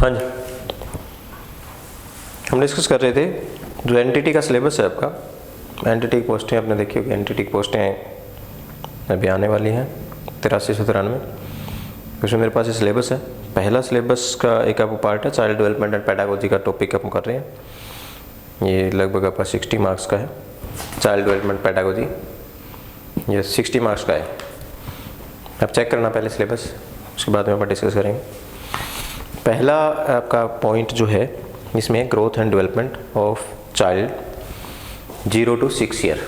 हाँ जी, हम डिस्कस कर रहे थे जो एनटीटी का सिलेबस है आपका। एनटीटी की पोस्टें आपने देखी होगी, एनटीटी की पोस्टें अभी आने वाली हैं 8393। उसमें मेरे पास ये सिलेबस है। पहला सिलेबस का एक आपको पार्ट है चाइल्ड डेवलपमेंट एंड पेडागोजी का टॉपिक हम कर रहे हैं। ये लगभग आपका 60 मार्क्स का है। चाइल्ड डेवलपमेंट पेडागोजी ये 60 मार्क्स का है। आप चेक करना पहले सिलेबस, उसके बाद में अपन डिस्कस करेंगे। पहला आपका पॉइंट जो है इसमें growth and development of child 0 to 6 year.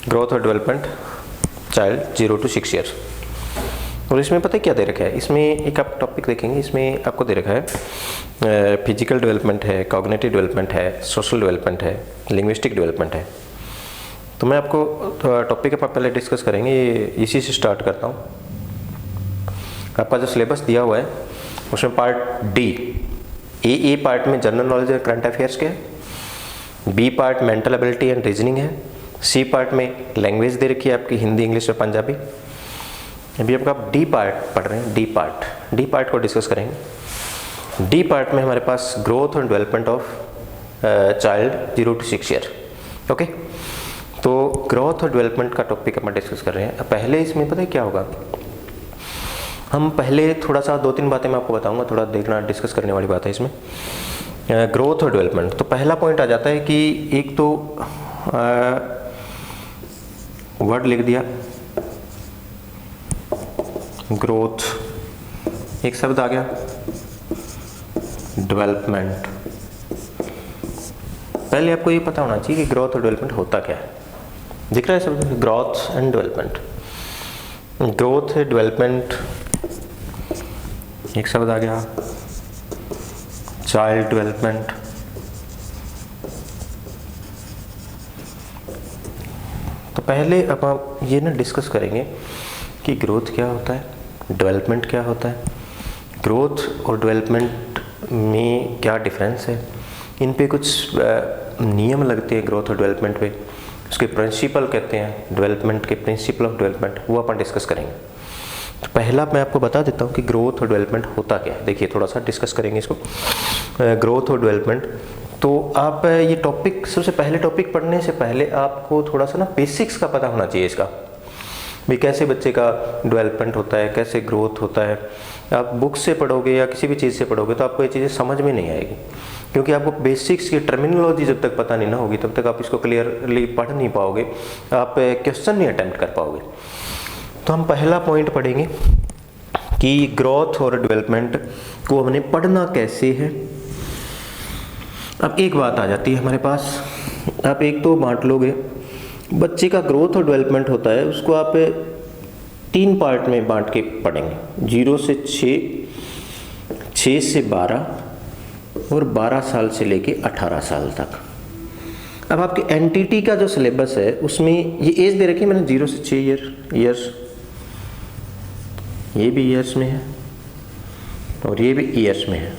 Growth और डेवलपमेंट चाइल्ड 0 to 6 ईयर। और इसमें पता है क्या दे रखा है, इसमें एक आप टॉपिक देखेंगे, इसमें आपको दे रखा है फिजिकल डेवलपमेंट है, कॉग्निटिव डेवलपमेंट है, सोशल डेवलपमेंट है, लिंग्विस्टिक डेवलपमेंट है। तो मैं आपको टॉपिक आप पहले डिस्कस करेंगे, इसी से स्टार्ट करता हूँ। आपका जो सिलेबस दिया हुआ है उसमें पार्ट डी ए पार्ट में जनरल नॉलेज और करंट अफेयर्स के है, B part mental ability and reasoning है, सी पार्ट में लैंग्वेज दे रखी है आपकी हिंदी, इंग्लिश और पंजाबी। अभी आपका डी पार्ट पढ़ रहे हैं, डी पार्ट को डिस्कस करेंगे। डी पार्ट में हमारे पास ग्रोथ और development of child 0 to 6 year. Okay, तो ग्रोथ और डेवलपमेंट का टॉपिक हम डिस्कस कर रहे हैं। पहले इसमें पता है क्या होगा, हम पहले थोड़ा सा 2-3 बातें मैं आपको बताऊंगा, थोड़ा देखना डिस्कस करने वाली बात है इसमें। ग्रोथ और डेवलपमेंट, तो पहला पॉइंट आ जाता है कि एक तो वर्ड लिख दिया ग्रोथ, एक शब्द आ गया डेवलपमेंट। पहले आपको ये पता होना चाहिए कि ग्रोथ और डेवलपमेंट होता क्या है। दिख रहा है शब्द ग्रोथ एंड डेवलपमेंट। ग्रोथ है डेवलपमेंट, एक शब्द आ गया चाइल्ड डेवलपमेंट। तो पहले अब आप ये ना डिस्कस करेंगे कि ग्रोथ क्या होता है, डेवलपमेंट क्या होता है, ग्रोथ और डेवलपमेंट में क्या डिफरेंस है, इन पे कुछ नियम लगते हैं ग्रोथ और डेवलपमेंट पे, उसके प्रिंसिपल कहते हैं डेवलपमेंट के, प्रिंसिपल ऑफ डेवलपमेंट, वो अपन डिस्कस करेंगे। तो पहला मैं आपको बता देता हूँ कि ग्रोथ और डेवलपमेंट होता क्या है। देखिए थोड़ा सा डिस्कस करेंगे इसको, ग्रोथ और डेवलपमेंट। तो आप ये टॉपिक, सबसे पहले टॉपिक पढ़ने से पहले आपको थोड़ा सा ना बेसिक्स का पता होना चाहिए इसका, भी कैसे बच्चे का डेवलपमेंट होता है, कैसे ग्रोथ होता है। आप बुक से पढ़ोगे या किसी भी चीज़ से पढ़ोगे तो आपको ये चीज़ें समझ में नहीं आएगी, क्योंकि आपको बेसिक्स की टर्मिनोलॉजी जब तक पता नहीं ना होगी तब तक आप इसको क्लियरली पढ़ नहीं पाओगे, आप क्वेश्चन नहीं अटेम्प्ट कर पाओगे। तो हम पहला पॉइंट पढ़ेंगे कि ग्रोथ और डेवलपमेंट को हमने पढ़ना कैसे है। अब एक बात आ जाती है हमारे पास, आप एक तो बांट लोगे, बच्चे का ग्रोथ और डेवलपमेंट होता है उसको आप 3 पार्ट में बांट के पढ़ेंगे, 0 से 6, 6 से 12 और 12 साल से लेके 18 साल तक। अब आपके एनटीटी का जो सिलेबस है उसमें ये एज दे रखी है मैंने 0 से 6 ईयर्स, ये भी ईयर्स में है और ये भी ईयर्स में है।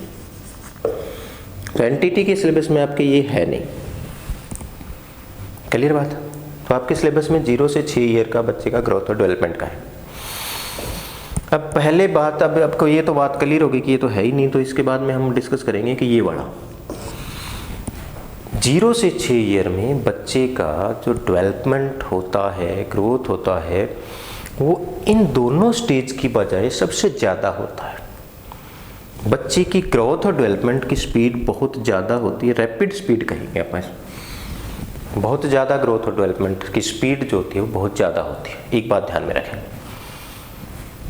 तो एनटीटी के सिलेबस में आपके ये है नहीं, क्लियर बात। तो आपके सिलेबस में 0 से 6 ईयर का बच्चे का ग्रोथ और डेवलपमेंट का है। अब पहले बात, अब आपको ये तो बात क्लियर होगी कि ये तो है ही नहीं, तो इसके बाद में हम डिस्कस करेंगे कि ये वाला 0 से 6 ईयर में बच्चे का जो डेवलपमेंट होता है, ग्रोथ होता है, वो इन दोनों स्टेज की बजाय सबसे ज़्यादा होता है। बच्चे की ग्रोथ और डेवलपमेंट की स्पीड बहुत ज़्यादा होती है, रैपिड स्पीड कहेंगे आप, बहुत ज़्यादा ग्रोथ और डेवलपमेंट की स्पीड जो होती है वो बहुत ज़्यादा होती है। एक बात ध्यान में रखें,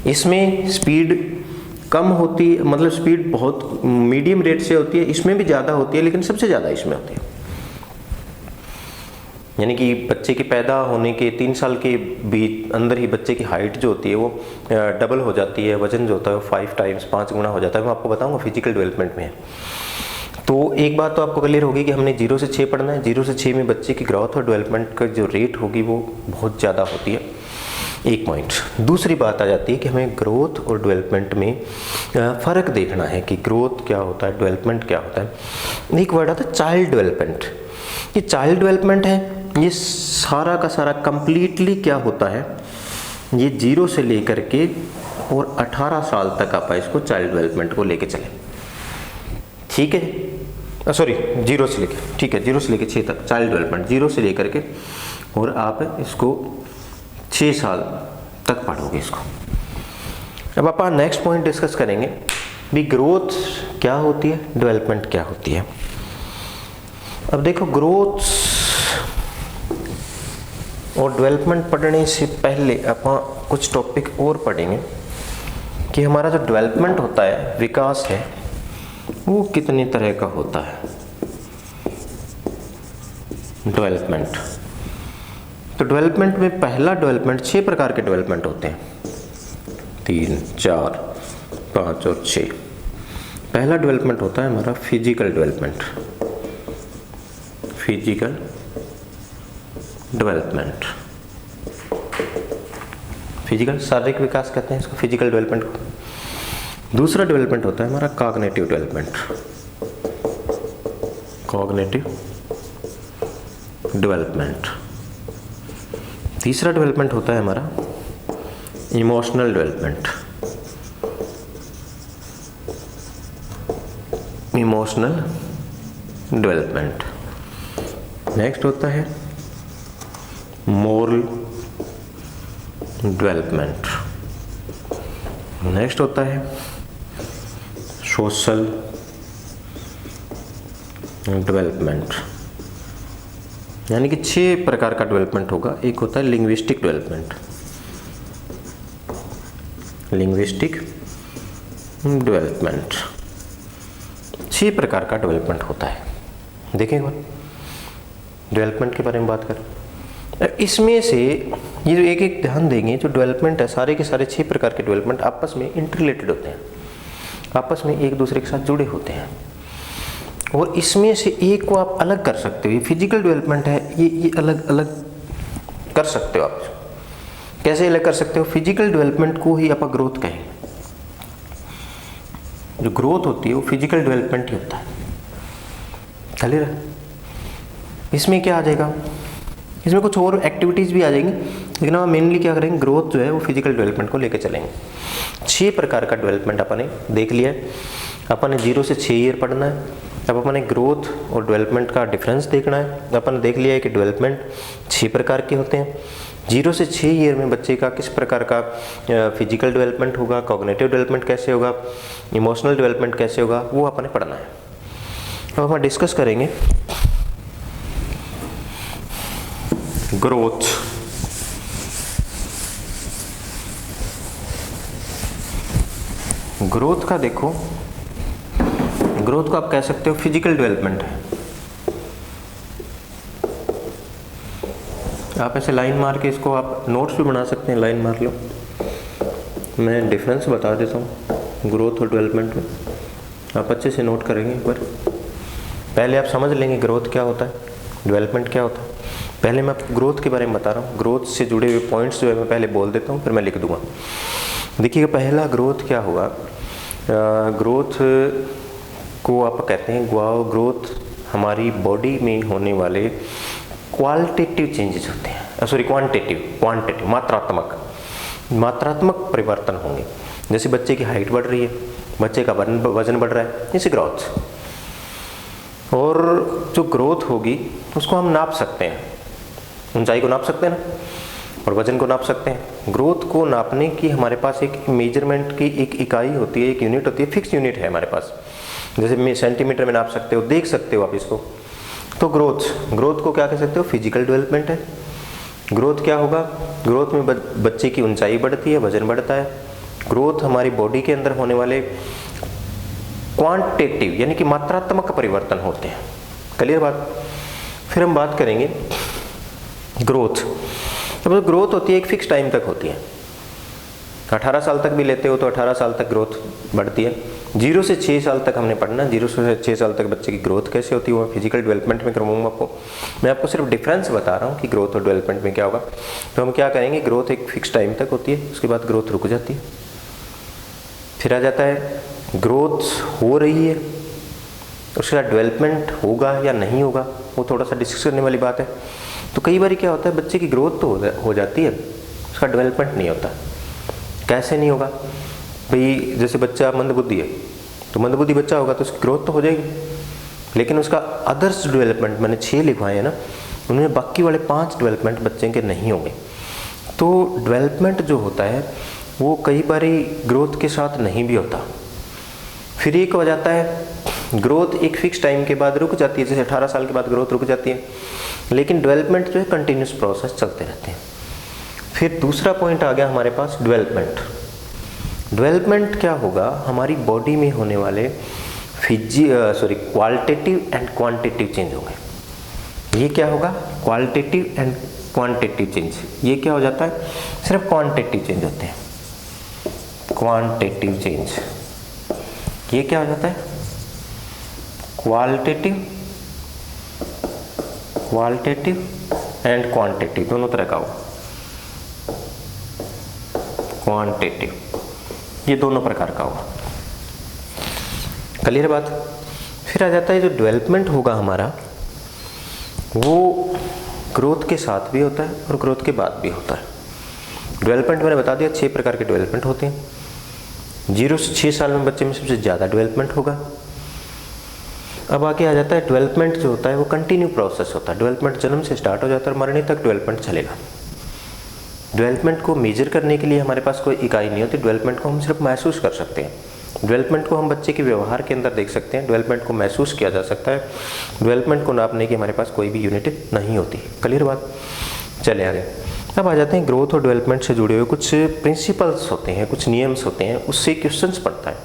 इसमें स्पीड कम होती है, मतलब स्पीड बहुत मीडियम रेट से होती है, इसमें भी ज़्यादा होती है लेकिन सबसे ज़्यादा इसमें होती है। यानी कि बच्चे के पैदा होने के 3 साल के भी अंदर ही बच्चे की हाइट जो होती है वो डबल हो जाती है, वजन जो होता है वो 5 टाइम्स 5 गुना हो जाता है। मैं आपको बताऊंगा फिजिकल डेवलपमेंट में है। तो एक बात तो आपको क्लियर होगी कि हमने 0 से 6 पढ़ना है। 0 से 6 में बच्चे की ग्रोथ और डेवलपमेंट का जो रेट होगी वो बहुत ज़्यादा होती है, एक पॉइंट। दूसरी बात आ जाती है कि हमें ग्रोथ और डेवलपमेंट में फ़र्क देखना है कि ग्रोथ क्या होता है, डेवलपमेंट क्या होता है। एक वर्ड आता है चाइल्ड डेवलपमेंट। ये चाइल्ड डेवलपमेंट है, ये सारा का सारा कंप्लीटली क्या होता है, ये 0 से लेकर के और 18 साल तक आप इसको चाइल्ड डेवलपमेंट को लेके चलें। ठीक है, सॉरी 0 से लेके, ठीक है 0 से लेके 6 तक चाइल्ड डेवलपमेंट, 0 से लेकर के और आप इसको 6 साल तक पढ़ोगे इसको। अब अपन नेक्स्ट पॉइंट डिस्कस करेंगे भी ग्रोथ क्या होती है, डेवलपमेंट क्या होती है। अब देखो ग्रोथ और डेवलपमेंट पढ़ने से पहले अपन कुछ टॉपिक और पढ़ेंगे कि हमारा जो डेवलपमेंट होता है, विकास है, वो कितनी तरह का होता है। डेवलपमेंट, तो डेवलपमेंट में पहला डेवलपमेंट 6 प्रकार के डेवलपमेंट होते हैं, 3, 4, 5 और 6। पहला डेवलपमेंट होता है हमारा physical development, physical development, physical शारीरिक विकास कहते हैं इसको, फिजिकल डेवलपमेंट को। दूसरा डेवलपमेंट होता है हमारा कॉग्निटिव डेवलपमेंट, कॉग्निटिव डेवलपमेंट। तीसरा डेवलपमेंट होता है हमारा emotional development, emotional development. Next होता है मोरल डेवलपमेंट। नेक्स्ट होता है सोशल डेवलपमेंट। यानी कि 6 प्रकार का डेवलपमेंट होगा। एक होता है लिंग्विस्टिक डेवलपमेंट, लिंग्विस्टिक डेवलपमेंट। 6 प्रकार का डेवलपमेंट होता है। देखेंगे डेवलपमेंट के बारे में बात करें, इसमें से ये जो एक एक ध्यान देंगे, जो डेवलपमेंट है सारे के सारे 6 प्रकार के डेवलपमेंट आपस में इंटररिलेटेड होते हैं, आपस में एक दूसरे के साथ जुड़े होते हैं। और इसमें से एक को आप अलग कर सकते हो। ये फिजिकल डेवलपमेंट है, ये अलग अलग कर सकते हो आप। कैसे अलग कर सकते हो? फिजिकल डेवलपमेंट को ही आप ग्रोथ कहेंगे। जो ग्रोथ होती है वो फिजिकल डेवलपमेंट ही होता है। चलिए इसमें क्या आ जाएगा, इसमें कुछ और एक्टिविटीज़ भी आ जाएंगी, लेकिन हम मेनली क्या करेंगे, ग्रोथ जो है वो फिजिकल डेवलपमेंट को लेकर चलेंगे। 6 प्रकार का डेवलपमेंट अपन ने देख लिया है। अपन ने 0 से 6 ईयर पढ़ना है। अब अपन ने ग्रोथ और डेवलपमेंट का डिफरेंस देखना है। अपन ने देख लिया है कि डेवलपमेंट 6 प्रकार के होते हैं। 0 से 6 ईयर में बच्चे का किस प्रकार का फिजिकल डेवलपमेंट होगा, कॉग्निटिव डेवलपमेंट कैसे होगा, इमोशनल डेवलपमेंट कैसे होगा, वो अपन ने पढ़ना है। अब हम डिस्कस करेंगे ग्रोथ। ग्रोथ का देखो, ग्रोथ को आप कह सकते हो फिजिकल डेवलपमेंट है। आप ऐसे लाइन मार के इसको आप नोट्स भी बना सकते हैं, लाइन मार लो। मैं डिफरेंस बता देता हूँ ग्रोथ और डेवलपमेंट में, आप अच्छे से नोट करेंगे एक बार। पहले आप समझ लेंगे ग्रोथ क्या होता है, डेवलपमेंट क्या होता है। पहले मैं आपको ग्रोथ के बारे में बता रहा हूँ। ग्रोथ से जुड़े हुए पॉइंट्स जो है मैं पहले बोल देता हूँ, फिर मैं लिख दूंगा। देखिएगा पहला ग्रोथ क्या होगा, ग्रोथ को आप कहते हैं ग्रोथ हमारी बॉडी में होने वाले क्वालिटेटिव चेंजेस होते हैं, सॉरी क्वांटिटेटिव मात्रात्मक परिवर्तन होंगे। जैसे बच्चे की हाइट बढ़ रही है, बच्चे का वजन बढ़ रहा है, इसे ग्रोथ। और जो ग्रोथ होगी उसको हम नाप सकते हैं, ऊंचाई को नाप सकते हैं ना, और वजन को नाप सकते हैं। ग्रोथ को नापने की हमारे पास एक मेजरमेंट की एक इकाई होती है, एक यूनिट होती है, फिक्स यूनिट है हमारे पास। जैसे सेंटीमीटर में नाप सकते हो, देख सकते हो आप इसको। तो ग्रोथ को क्या कह सकते हो, फिजिकल डेवलपमेंट है। ग्रोथ क्या होगा, ग्रोथ में बच्चे की ऊंचाई बढ़ती है, वजन बढ़ता है। ग्रोथ हमारी बॉडी के अंदर होने वाले क्वांटिटेटिव यानी कि मात्रात्मक परिवर्तन होते हैं। क्लियर बात। फिर हम बात करेंगे ग्रोथ। अब ग्रोथ होती है एक फिक्स टाइम तक होती है, 18 साल तक भी लेते हो तो 18 साल तक ग्रोथ बढ़ती है। 0 से 6 साल तक हमने पढ़ना, 0 से 6 साल तक बच्चे की ग्रोथ कैसे होती है वो फिजिकल डेवलपमेंट में करवाऊंगा आपको। मैं आपको सिर्फ डिफरेंस बता रहा हूँ कि ग्रोथ और डेवलपमेंट में क्या होगा। तो हम क्या करेंगे, ग्रोथ एक फिक्स टाइम तक होती है, उसके बाद ग्रोथ रुक जाती है। फिर आ जाता है ग्रोथ हो रही है, उसके बाद डेवलपमेंट होगा या नहीं होगा, वो थोड़ा सा डिस्कस करने वाली बात है। तो कई बार क्या होता है, बच्चे की ग्रोथ तो हो जाती है, उसका डेवलपमेंट नहीं होता। कैसे नहीं होगा भाई, जैसे बच्चा मंदबुद्धि है, तो मंदबुद्धि बच्चा होगा तो उसकी ग्रोथ तो हो जाएगी, लेकिन उसका अदर्स डेवलपमेंट मैंने 6 लिखवाए हैं ना, उनमें बाकी वाले 5 डेवलपमेंट बच्चे के नहीं होंगे। तो डेवलपमेंट जो होता है वो कई बार ग्रोथ के साथ नहीं भी होता। फिर एक हो जाता है ग्रोथ एक फिक्स टाइम के बाद रुक जाती है, जैसे 18 साल के बाद ग्रोथ रुक जाती है, लेकिन डेवलपमेंट जो है कंटिन्यूस प्रोसेस चलते रहते हैं। फिर दूसरा पॉइंट आ गया हमारे पास डेवलपमेंट। डेवलपमेंट क्या होगा, हमारी बॉडी में होने वाले क्वालिटेटिव एंड क्वांटिटेटिव चेंज होंगे। ये क्या होगा, क्वालिटेटिव एंड क्वांटिटेटिव चेंज। ये क्या हो जाता है, सिर्फ क्वांटिटेटिव चेंज होते हैं, क्वांटिटेटिव चेंज। ये क्या हो जाता है, क्वालिटेटिव एंड क्वांटिटेटिव, दोनों तरह का हो, क्वांटिटेटिव, ये दोनों प्रकार का होगा। क्लियर बात। फिर आ जाता है जो डेवलपमेंट होगा हमारा, वो ग्रोथ के साथ भी होता है और ग्रोथ के बाद भी होता है। डेवलपमेंट मैंने बता दिया 6 प्रकार के डेवलपमेंट होते हैं। 0 से 6 साल में बच्चे में सबसे ज़्यादा डेवलपमेंट होगा। अब आगे आ जाता है डेवलपमेंट जो होता है वो कंटिन्यू प्रोसेस होता है। डेवलपमेंट जन्म से स्टार्ट हो जाता है और मरने तक डेवलपमेंट चलेगा। डेवलपमेंट को मेजर करने के लिए हमारे पास कोई इकाई नहीं होती, डेवलपमेंट को हम सिर्फ महसूस कर सकते हैं। डेवलपमेंट को हम बच्चे के व्यवहार के अंदर देख सकते हैं, डेवलपमेंट को महसूस किया जा सकता है। डेवलपमेंट को नापने की हमारे पास कोई भी यूनिट नहीं होती। क्लियर बात। चले आगे। अब आ जाते हैं ग्रोथ और डेवलपमेंट से जुड़े हुए कुछ प्रिंसिपल्स होते हैं, कुछ नियम्स होते हैं, उससे क्वेश्चंस पड़ता है।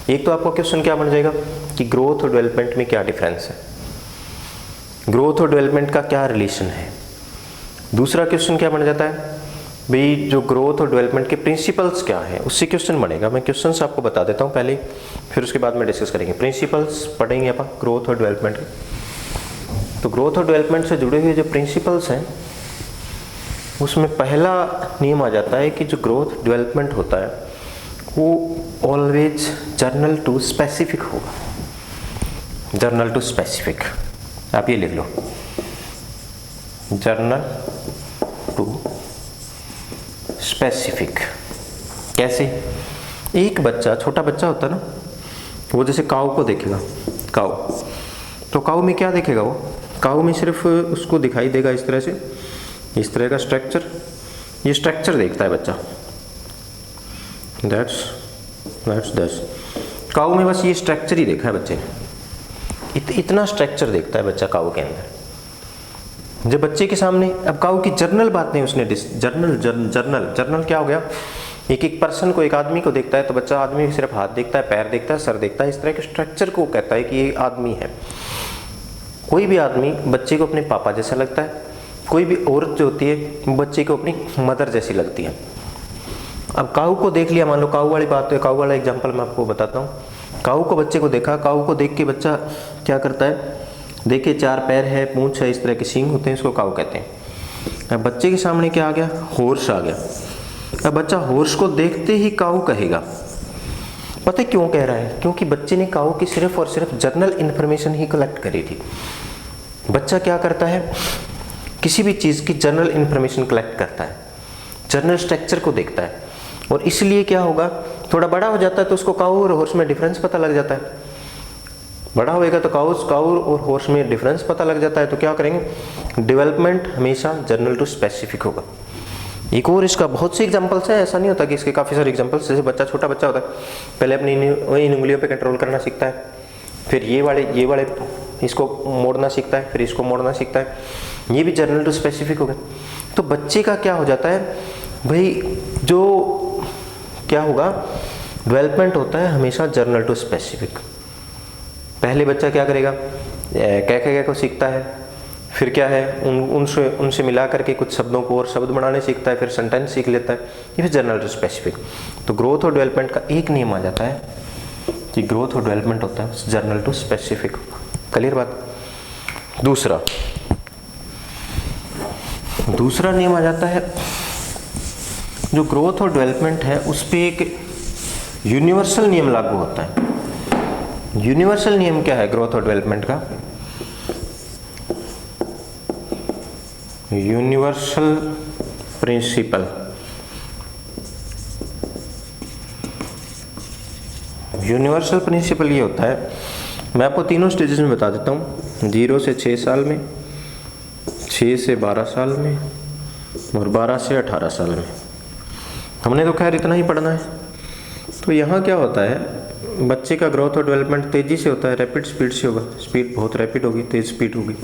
एक तो आपका क्वेश्चन क्या बन जाएगा कि ग्रोथ और डेवलपमेंट में क्या डिफरेंस है, ग्रोथ और डेवलपमेंट का क्या रिलेशन है। दूसरा क्वेश्चन क्या बन जाता है भाई, जो ग्रोथ और डेवलपमेंट के प्रिंसिपल्स क्या है, उससे क्वेश्चन बनेगा। मैं क्वेश्चंस आपको बता देता हूँ पहले, फिर उसके बाद में डिस्कस करेंगे। प्रिंसिपल्स पढ़ेंगे अपन ग्रोथ और डेवलपमेंट के। तो ग्रोथ और डेवलपमेंट से जुड़े हुए जो प्रिंसिपल्स हैं, उसमें पहला नियम आ जाता है कि जो ग्रोथ डेवलपमेंट होता है वो ऑलवेज जर्नल टू स्पेसिफिक होगा। जर्नल टू स्पेसिफिक, आप ये लिख लो, जर्नल टू स्पेसिफिक। कैसे, एक बच्चा, छोटा बच्चा होता है ना, वो जैसे काऊ को देखेगा, काऊ, तो काऊ में क्या देखेगा, वो काऊ में सिर्फ उसको दिखाई देगा इस तरह से, इस तरह का स्ट्रक्चर, ये स्ट्रक्चर देखता है बच्चा। दैट्स काऊ में बस ये स्ट्रक्चर ही देखा है बच्चे ने, इतना स्ट्रक्चर देखता है बच्चा काऊ के अंदर। जब बच्चे के सामने अब काऊ की जर्नल बातें उसने जर्नल क्या हो गया, एक पर्सन को, एक आदमी को देखता है तो बच्चा आदमी को सिर्फ हाथ देखता है, पैर देखता है, सर देखता है, इस तरह के स्ट्रक्चर को कहता है कि ये आदमी है। कोई भी आदमी बच्चे को अपने पापा जैसा लगता है, कोई भी औरत जो होती है बच्चे को अपनी मदर जैसी लगती है। अब काऊ को देख लिया, मान लो काऊ वाली बात है, काऊ वाला एग्जांपल मैं आपको बताता हूँ। काऊ को, बच्चे को देखा, काऊ को देख के बच्चा क्या करता है, देखिए 4 पैर है, पूंछ है, इस तरह के सींग होते हैं, इसको काऊ कहते हैं। अब बच्चे के सामने क्या आ गया, हॉर्स आ गया। अब बच्चा हॉर्स को देखते ही काऊ कहेगा। पता है क्यों कह रहा है, क्योंकि बच्चे ने काऊ की सिर्फ और सिर्फ जर्नल इन्फॉर्मेशन ही कलेक्ट करी थी। बच्चा क्या करता है, किसी भी चीज़ की जनरल इन्फॉर्मेशन कलेक्ट करता है, जनरल स्ट्रक्चर को देखता है, और इसलिए क्या होगा, थोड़ा बड़ा हो जाता है तो उसको काऊ और हॉर्स में डिफरेंस पता लग जाता है। बड़ा होएगा तो काऊ और हॉर्स में डिफरेंस पता लग जाता है, तो क्या करेंगे, डेवलपमेंट हमेशा जनरल टू स्पेसिफिक होगा। एक और इसका बहुत से एग्जांपल्स है, ऐसा नहीं होता कि इसके काफ़ी सारे एग्जांपल्स। जैसे बच्चा, छोटा बच्चा होता है, पहले अपनी इन उंगलियों पे कंट्रोल करना सीखता है, फिर ये वाले इसको मोड़ना सीखता है, फिर इसको मोड़ना सीखता है, ये भी जनरल टू स्पेसिफिक हो गया। तो बच्चे का क्या हो जाता है भाई, जो क्या होगा, डेवलपमेंट होता है हमेशा जनरल टू स्पेसिफिक। पहले बच्चा क्या करेगा, क्या को सीखता है, फिर क्या है, उनसे मिला करके कुछ शब्दों को और शब्द बनाने सीखता है, फिर सेंटेंस सीख लेता है, ये फिर जनरल टू स्पेसिफिक। तो ग्रोथ और डेवलपमेंट का एक नियम आ जाता है कि ग्रोथ और डेवलपमेंट होता है जनरल टू स्पेसिफिक। क्लियर बात। दूसरा नियम आ जाता है, जो ग्रोथ और डेवलपमेंट है उस पर एक यूनिवर्सल नियम लागू होता है। यूनिवर्सल नियम क्या है ग्रोथ और डेवलपमेंट का, यूनिवर्सल प्रिंसिपल। यूनिवर्सल प्रिंसिपल ये होता है, मैं आपको तीनों स्टेजेस में बता देता हूँ, 0 से 6 साल में, 6 से 12 साल में और 12 से 18 साल में। हमने तो खैर इतना ही पढ़ना है। तो यहाँ क्या होता है, बच्चे का ग्रोथ और डेवलपमेंट तेज़ी से होता है, रैपिड स्पीड से होगा, स्पीड बहुत रैपिड होगी, तेज़ स्पीड होगी।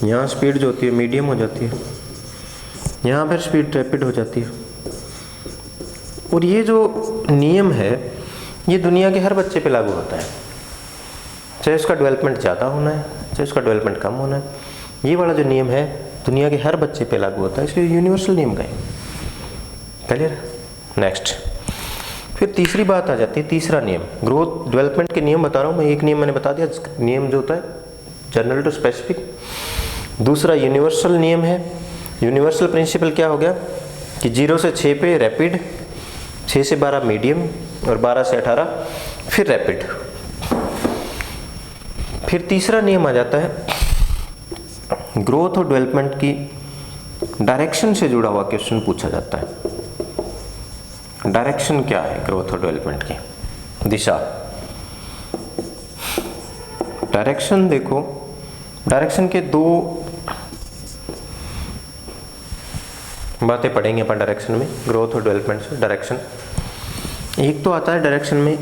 यहाँ स्पीड जो होती है मीडियम हो जाती है, यहाँ पर स्पीड रैपिड हो जाती है। और ये जो नियम है ये दुनिया के हर बच्चे पे लागू होता है, चाहे उसका डेवलपमेंट ज़्यादा होना है चाहे उसका डेवलपमेंट कम होना है। ये वाला जो नियम है दुनिया के हर बच्चे पे लागू होता है, इसलिए यूनिवर्सल नियम का है। क्लियर? नेक्स्ट, फिर तीसरी बात आ जाती है, तीसरा नियम, ग्रोथ डेवलपमेंट के नियम बता रहा हूँ मैं। एक नियम मैंने बता दिया, नियम जो होता है जनरल टू स्पेसिफिक। दूसरा यूनिवर्सल नियम है। यूनिवर्सल प्रिंसिपल क्या हो गया कि 0 से 6 पे रैपिड, 6 से 12 मीडियम और 12 से 18 फिर रैपिड। फिर तीसरा नियम आ जाता है, ग्रोथ और डेवलपमेंट की डायरेक्शन से जुड़ा हुआ क्वेश्चन पूछा जाता है। डायरेक्शन क्या है ग्रोथ और डेवलपमेंट की? दिशा। डायरेक्शन देखो, डायरेक्शन के दो बातें पढ़ेंगे अपन डायरेक्शन में, ग्रोथ और डेवलपमेंट से डायरेक्शन। एक तो आता है डायरेक्शन में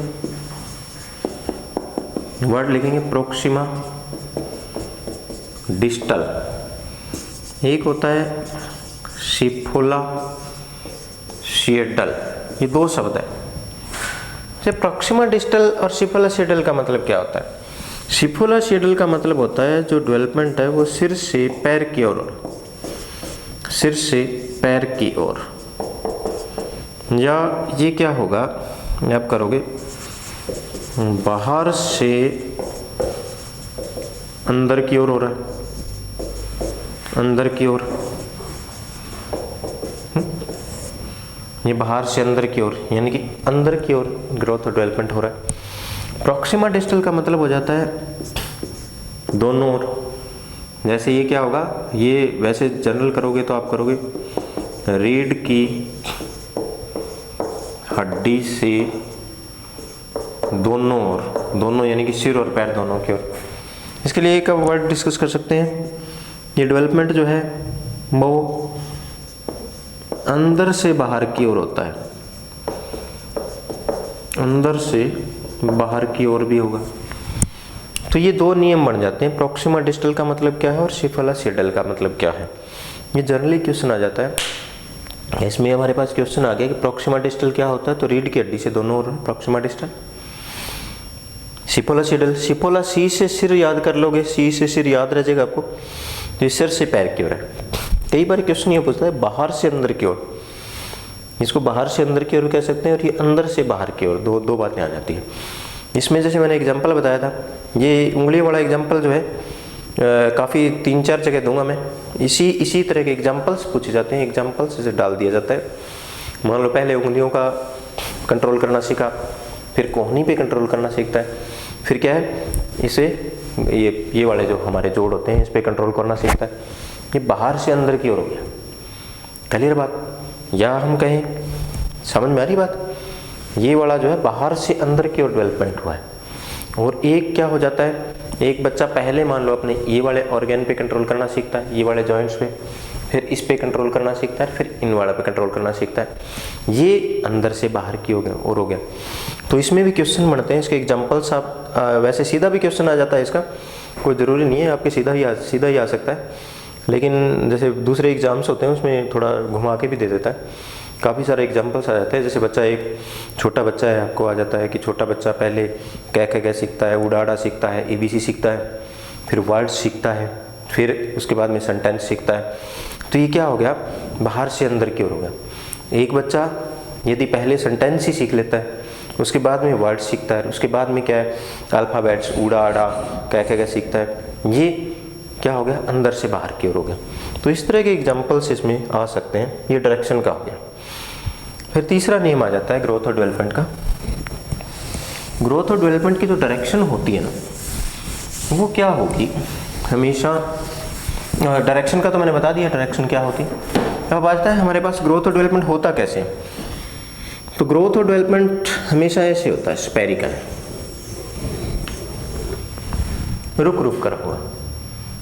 वर्ड लिखेंगे प्रोक्सिमा डिस्टल, एक होता है सिफोला शिएडल। ये दो शब्द है। जब प्रोक्सिमा डिस्टल और सिफोला शिएडल का मतलब क्या होता है? सिफोला शिएडल का मतलब होता है जो डेवलपमेंट है वो सिर से पैर की ओर, सिर से पैर की ओर, या ये क्या होगा आप करोगे बाहर से अंदर की ओर हो रहा है, अंदर की ओर, ये बाहर से अंदर की ओर, यानी कि अंदर की ओर ग्रोथ और डेवलपमेंट हो रहा है। प्रोक्सिमा डिस्टल का मतलब हो जाता है दोनों ओर। जैसे ये क्या होगा, ये वैसे जनरल करोगे तो आप करोगे रीढ़ की हड्डी से दोनों ओर, दोनों यानी कि सिर और पैर दोनों की ओर। इसके लिए एक वर्ड डिस्कस कर सकते हैं, ये डेवलपमेंट जो है वो अंदर से बाहर की ओर होता है, अंदर से बाहर की ओर भी होगा। तो ये दो नियम बन जाते हैं, प्रोक्सिमा डिस्टल का मतलब क्या है और सिफोला शिएडल का मतलब क्या है। ये जनरली क्वेश्चन आ जाता है। इसमें हमारे पास क्वेश्चन आ गया कि प्रोक्सिमा डिस्टल क्या होता है, तो रीढ़ की हड्डी से दोनों ओर प्रोक्सिमा डिस्टल। सिफोला शिएडल, सिफोला सी से सिर याद कर लोगे, सी से सिर याद रह जाएगा आपको, तो सिर से पैर की ओर है। कई बार क्वेश्चन ये पूछता है बाहर से अंदर की ओर, इसको बाहर से अंदर की ओर कह सकते हैं और ये अंदर से बाहर की ओर, दो बातें आ जाती हैं इसमें। जैसे मैंने एग्जांपल बताया था, ये उंगली वाला एग्जांपल जो है काफ़ी 3-4 जगह दूंगा मैं। इसी तरह के एग्जांपल्स पूछे जाते हैं, एग्जांपल्स इसे डाल दिया जाता है। मान लो पहले उंगलियों का कंट्रोल करना सीखा, फिर कोहनी पे कंट्रोल करना सीखता है, फिर क्या है इसे ये वाले जो हमारे जोड़ होते हैं इस पे कंट्रोल करना सीखता है। ये बाहर से अंदर की ओर हो गया। क्लियर बात? या हम कहें, समझ में आ रही बात? ये वाला जो है बाहर से अंदर की ओर डेवलपमेंट हुआ है। और एक क्या हो जाता है, एक बच्चा पहले मान लो अपने ये वाले ऑर्गन पे कंट्रोल करना सीखता है, ये वाले जॉइंट्स पे, फिर इस पे कंट्रोल करना सीखता है, फिर इन वाला पे कंट्रोल करना सीखता है। ये अंदर से बाहर की हो गया और हो गया। तो इसमें भी क्वेश्चन बनते हैं, इसके एग्जांपल्स आप वैसे सीधा भी क्वेश्चन आ जाता है, इसका कोई ज़रूरी नहीं है आपके सीधा ही आ सकता है, लेकिन जैसे दूसरे एग्जाम्स होते हैं उसमें थोड़ा घुमा के भी दे देता है। काफ़ी सारे एग्जांपल्स आ जाते हैं। जैसे बच्चा, एक छोटा बच्चा है, आपको आ जाता है कि छोटा बच्चा पहले कै सीखता है, उड़ाड़ा सीखता है, ABC सीखता है, फिर वर्ड सीखता है, फिर उसके बाद में सेंटेंस सीखता है। तो ये क्या हो गया, बाहर से अंदर की ओर हो गया। एक बच्चा यदि पहले सेंटेंस ही सीख लेता है, उसके बाद में वर्ड सीखता है, उसके बाद में क्या है अल्फ़ाबेट्स उड़ा आड़ा कै सीखता है, ये क्या हो गया, अंदर से बाहर की ओर हो गया। तो इस तरह के एग्जाम्पल्स इसमें आ सकते हैं। ये डायरेक्शन का हो गया। फिर तीसरा नियम आ जाता है ग्रोथ और डेवलपमेंट का। ग्रोथ और डेवलपमेंट की जो डायरेक्शन होती है ना, वो क्या होगी हमेशा। डायरेक्शन का तो मैंने बता दिया, डायरेक्शन क्या होती है। अब आता है हमारे पास ग्रोथ और डेवलपमेंट होता कैसे। तो ग्रोथ और डेवलपमेंट हमेशा ऐसे होता है, स्पेरिकल, रुक रुक कर हुआ,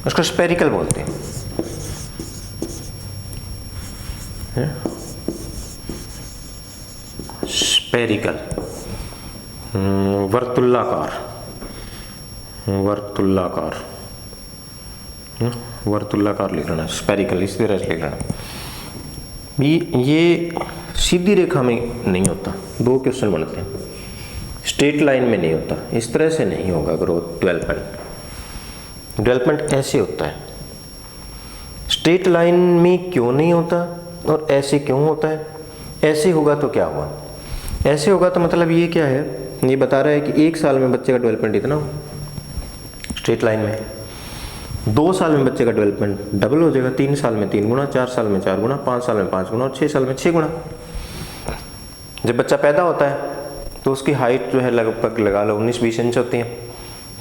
उसको स्पेरिकल बोलते हैं। स्पेरिकल, वर्तुलाकार, वर्तुलाकार, वर्तुलाकार लिख लेना, स्पेरिकल इस तरह से लिख लेना। ये सीधी रेखा में नहीं होता, दो क्वेश्चन बनते हैं। स्ट्रेट लाइन में नहीं होता, इस तरह से नहीं होगा ग्रोथ डेवलपमेंट। डेवलपमेंट ऐसे होता है। स्ट्रेट लाइन में क्यों नहीं होता और ऐसे क्यों होता है? ऐसे होगा तो क्या हुआ? ऐसे होगा तो मतलब ये क्या है, ये बता रहा है कि 1 साल में बच्चे का डेवलपमेंट इतना हो, स्ट्रेट लाइन में। 2 साल में बच्चे का डेवलपमेंट डबल हो जाएगा, 3 साल में 3 गुना, 4 साल में 4 गुना, 5 साल में 5 गुना और 6 साल में 6 गुना। जब बच्चा पैदा होता है तो उसकी हाइट जो है लगभग लगा लो 19-20 इंच होती है।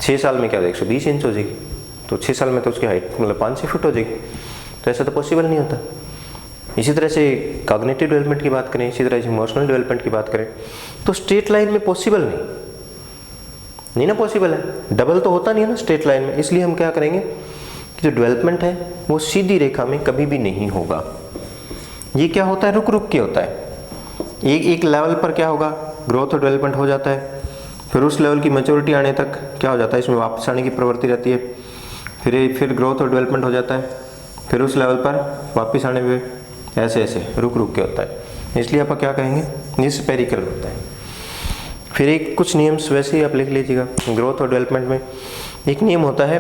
6 साल में क्या हो जाएगी, 120 इंच हो जाएगी। तो 6 साल में तो उसकी हाइट मतलब 5-6 फुट हो जाएगी। तो ऐसा तो पॉसिबल नहीं होता। इसी तरह से कॉग्निटिव डेवलपमेंट की बात करें, इसी तरह से इमोशनल डेवलपमेंट की बात करें, तो स्ट्रेट लाइन में पॉसिबल नहीं ना, पॉसिबल है, डबल तो होता नहीं है ना स्ट्रेट लाइन में। इसलिए हम क्या करेंगे कि जो डेवलपमेंट है वो सीधी रेखा में कभी भी नहीं होगा। ये क्या होता है, रुक रुक के होता है। एक लेवल पर क्या होगा, ग्रोथ और डेवलपमेंट हो जाता है, फिर उस लेवल की मैच्योरिटी आने तक क्या हो जाता है, इसमें वापस आने की प्रवृत्ति रहती है, फिर ग्रोथ और डेवलपमेंट हो जाता है, फिर उस लेवल पर वापस आने में ऐसे ऐसे रुक रुक के होता है। इसलिए आप क्या कहेंगे, ये स्पेरिकल होता है। फिर एक कुछ नियम्स वैसे ही आप लिख लीजिएगा। ग्रोथ और डेवलपमेंट में एक नियम होता है,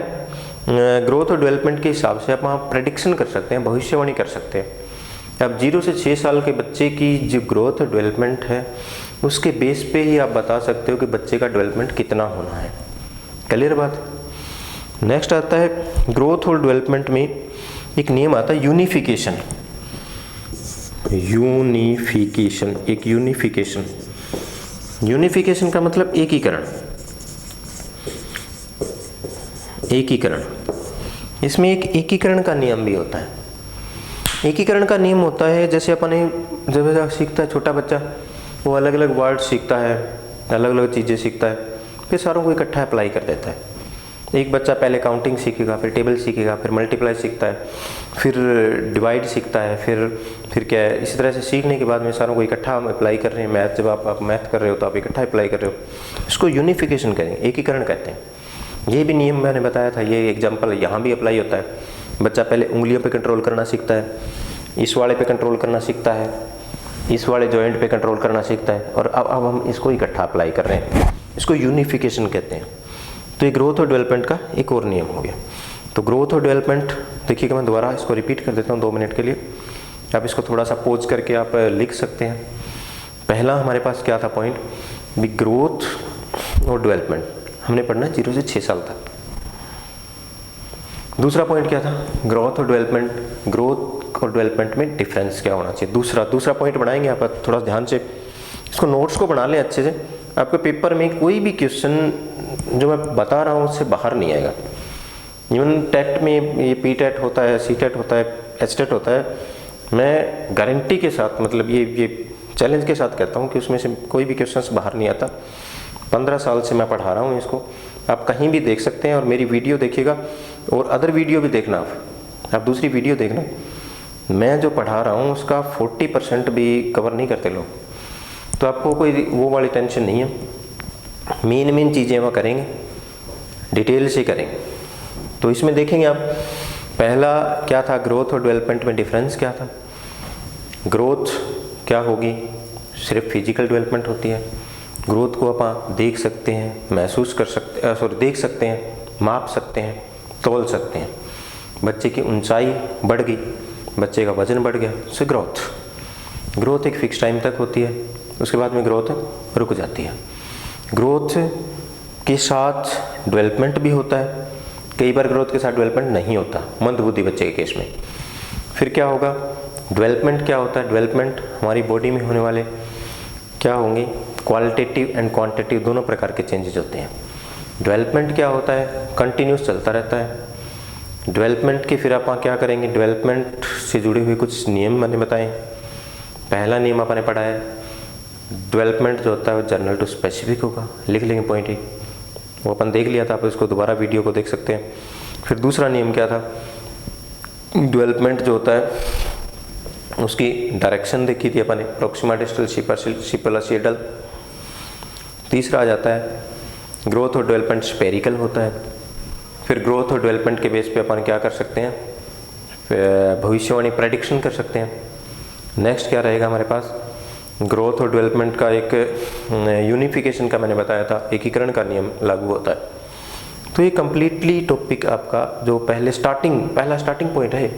ग्रोथ और डेवलपमेंट के हिसाब से आप वहाँ प्रेडिक्शन कर सकते हैं, भविष्यवाणी कर सकते हैं। अब 0 से 6 साल के बच्चे की जो ग्रोथ और डेवलपमेंट है उसके बेस पे ही आप बता सकते हो कि बच्चे का डेवलपमेंट कितना होना है। क्लियर बात। नेक्स्ट आता है ग्रोथ और डेवलपमेंट में एक नियम आता है यूनिफिकेशन। यूनिफिकेशन, एक यूनिफिकेशन, यूनिफिकेशन का मतलब एकीकरण। एकीकरण, इसमें एक एकीकरण का नियम भी होता है। एकीकरण का नियम होता है, जैसे अपने जब सीखता है छोटा बच्चा, वो अलग अलग वर्ड सीखता है, अलग अलग चीज़ें सीखता है, फिर सारों को इकट्ठा अप्लाई कर देता है। एक बच्चा पहले काउंटिंग सीखेगा, फिर टेबल सीखेगा, फिर मल्टीप्लाई सीखता है, फिर डिवाइड सीखता है, फिर क्या है, इसी तरह से सीखने के बाद में सारों को इकट्ठा अप्लाई कर रहे हैं। मैथ, जब आप मैथ कर रहे हो तो आप इकट्ठा अप्लाई कर रहे हो, इसको यूनिफिकेशन कहेंगे, एकीकरण कहते हैं। ये भी नियम मैंने बताया था, ये एग्जाम्पल यहाँ भी अप्लाई होता है। बच्चा पहले उंगलियों पे कंट्रोल करना सीखता है, इस वाले पे कंट्रोल करना सीखता है, इस वाले जॉइंट पे कंट्रोल करना सीखता है, और अब हम इसको इकट्ठा अप्लाई कर रहे हैं, इसको यूनिफिकेशन कहते हैं। तो ये ग्रोथ और डेवलपमेंट का एक और नियम हो गया। तो ग्रोथ और डेवलपमेंट देखिएगा, मैं दोबारा इसको रिपीट कर देता हूँ 2 मिनट के लिए। आप इसको थोड़ा सा पोज करके आप लिख सकते हैं। पहला हमारे पास क्या था पॉइंट, भी ग्रोथ और डेवलपमेंट हमने पढ़ना 0 से 6 साल तक। दूसरा पॉइंट क्या था, ग्रोथ और डेवलपमेंट, ग्रोथ और डेवलपमेंट में डिफरेंस क्या होना चाहिए। दूसरा पॉइंट बनाएंगे आप, थोड़ा ध्यान से इसको नोट्स को बना लें अच्छे से। आपके पेपर में कोई भी क्वेश्चन जो मैं बता रहा हूँ उससे बाहर नहीं आएगा। इवन टेट में ये पी टेट होता है, सी टेट होता है, एच टेट होता है, मैं गारंटी के साथ, मतलब ये चैलेंज के साथ कहता हूँ कि उसमें से कोई भी क्वेश्चन बाहर नहीं आता। 15 साल से मैं पढ़ा रहा हूँ इसको, आप कहीं भी देख सकते हैं। और मेरी वीडियो देखिएगा और अदर वीडियो भी देखना, आप दूसरी वीडियो देखना, मैं जो पढ़ा रहा हूँ उसका 40% भी कवर नहीं करते लोग। तो आपको कोई वो वाली टेंशन नहीं है, मेन चीज़ें वहाँ करेंगे, डिटेल से करेंगे। तो इसमें देखेंगे आप, पहला क्या था, ग्रोथ और डेवलपमेंट में डिफरेंस क्या था। ग्रोथ क्या होगी, सिर्फ फिजिकल डेवलपमेंट होती है। ग्रोथ को आप देख सकते हैं, महसूस कर सकते हैं, देख सकते हैं, माप सकते हैं, तोल सकते हैं। बच्चे की ऊंचाई बढ़ गई, बच्चे का वजन बढ़ गया, उससे ग्रोथ एक फिक्स टाइम तक होती है, उसके बाद में ग्रोथ रुक जाती है। ग्रोथ के साथ डेवलपमेंट भी होता है, कई बार ग्रोथ के साथ डेवलपमेंट नहीं होता मंदबुद्धि बच्चे के केस में। फिर क्या होगा, डेवलपमेंट क्या होता है, डेवलपमेंट हमारी बॉडी में होने वाले क्या होंगे, क्वालिटेटिव एंड क्वांटिटेटिव दोनों प्रकार के चेंजेस होते हैं। डेवलपमेंट क्या होता है, कंटिन्यूस चलता रहता है। डेवलपमेंट के फिर आप क्या करेंगे, डेवलपमेंट से जुड़े हुए कुछ नियम मैंने बताए। पहला नियम आपने पढ़ा है डेवलपमेंट जो होता है वो जनरल टू स्पेसिफिक होगा, लिख लेंगे पॉइंट ही, वो अपन देख लिया था, आप इसको दोबारा वीडियो को देख सकते हैं। फिर दूसरा नियम क्या था, डेवलपमेंट जो होता है उसकी डायरेक्शन देखी थी अपन ने, प्रोक्सिमा डिस्टल सुपरशिएटल। तीसरा आ जाता है ग्रोथ और डेवलपमेंट स्पेरिकल होता है। फिर ग्रोथ और डेवलपमेंट के बेस पे अपन क्या कर सकते हैं, भविष्यवाणी प्रेडिक्शन कर सकते हैं। नेक्स्ट क्या रहेगा हमारे पास, ग्रोथ और डेवलपमेंट का एक यूनिफिकेशन का मैंने बताया था, एकीकरण का नियम लागू होता है। तो ये कंप्लीटली टॉपिक आपका जो पहला स्टार्टिंग पॉइंट है,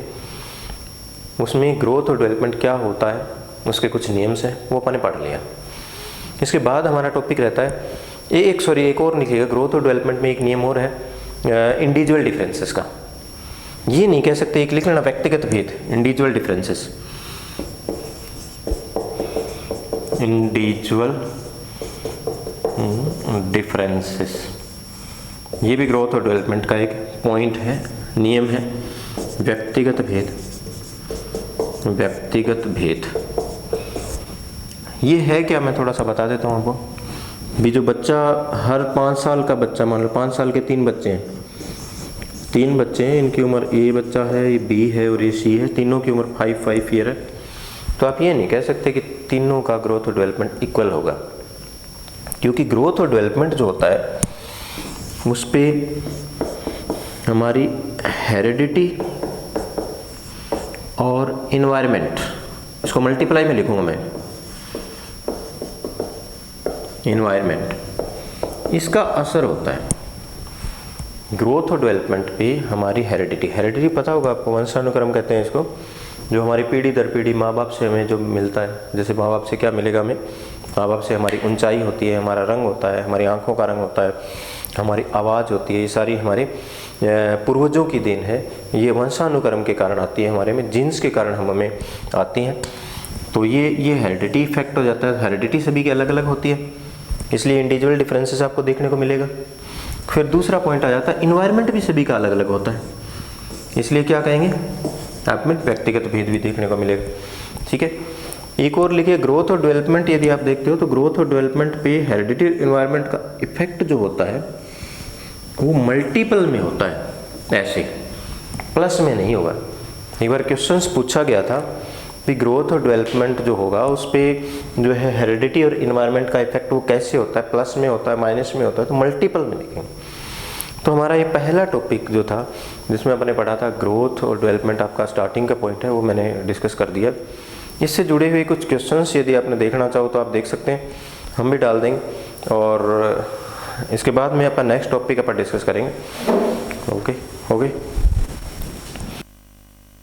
उसमें ग्रोथ और डेवलपमेंट क्या होता है, उसके कुछ नियम्स हैं, वो अपन ने पढ़ लिया। इसके बाद हमारा टॉपिक रहता है एक और लिखिएगा, ग्रोथ और डेवलपमेंट में एक नियम और है इंडिविजुअल डिफरेंसेस का। ये नहीं कह सकते, एक लिख लेना व्यक्तिगत भेद, इंडिविजुअल डिफरेंसेस, इंडिविजुअल डिफरेंसेस, ये भी ग्रोथ और डेवलपमेंट का एक पॉइंट है, नियम है। व्यक्तिगत भेद ये है क्या, मैं थोड़ा सा बता देता हूँ आपको। भी जो बच्चा हर 5 साल का बच्चा, मान लो 5 साल के 3 बच्चे हैं, इनकी उम्र, ए बच्चा है, ये बी है और ये सी है, तीनों की उम्र 5 ईयर है। तो आप ये नहीं कह सकते कि तीनों का ग्रोथ और डेवलपमेंट इक्वल होगा, क्योंकि ग्रोथ और डेवलपमेंट जो होता है उस पर हमारी हेरिडिटी और इन्वायरमेंट, इसको मल्टीप्लाई में लिखूंगा मैं, इन्वायरमेंट, इसका असर होता है ग्रोथ और डेवलपमेंट पे हमारी हेरिडिटी पता होगा आपको, वंशानुक्रम कहते हैं इसको, जो हमारी पीढ़ी दर पीढ़ी माँ बाप से हमें जो मिलता है। जैसे माँ बाप से क्या मिलेगा हमें, माँ बाप से हमारी ऊंचाई होती है, हमारा रंग होता है, हमारी आंखों का रंग होता है, हमारी आवाज़ होती है, ये सारी हमारे पूर्वजों की देन है। ये वंशानुक्रम के कारण आती है, हमारे में जीन्स के कारण हमें आती हैं। तो ये हेरिडिटी इफेक्ट हो जाता है। हेरिडिटी सभी की अलग अलग होती है, इसलिए इंडिविजुअल डिफरेंसेस आपको देखने को मिलेगा। फिर दूसरा पॉइंट आ जाता है इन्वायरमेंट भी सभी का अलग अलग होता है, इसलिए क्या कहेंगे आप में व्यक्तिगत भेद भी देखने को मिलेगा। ठीक है, एक और लिखिए, ग्रोथ और डेवलपमेंट यदि आप देखते हो तो ग्रोथ और डेवलपमेंट पे हेरिडिटी इन्वायरमेंट का इफेक्ट जो होता है वो मल्टीपल में होता है, ऐसे प्लस में नहीं होगा। एक बार क्वेश्चंस पूछा गया था कि ग्रोथ और डेवलपमेंट जो होगा उस पर जो है हेरिडिटी और इन्वायरमेंट का इफेक्ट वो कैसे होता है, प्लस में होता है, माइनस में होता है, तो मल्टीपल में लिखेंगे। तो हमारा ये पहला टॉपिक जो था जिसमें अपने पढ़ा था ग्रोथ और डेवलपमेंट, आपका स्टार्टिंग का पॉइंट है, वो मैंने डिस्कस कर दिया। इससे जुड़े हुए कुछ क्वेश्चंस यदि आपने देखना चाहो तो आप देख सकते हैं, हम भी डाल देंगे, और इसके बाद में अपन नेक्स्ट टॉपिक अपन डिस्कस करेंगे। ओके, हो गई।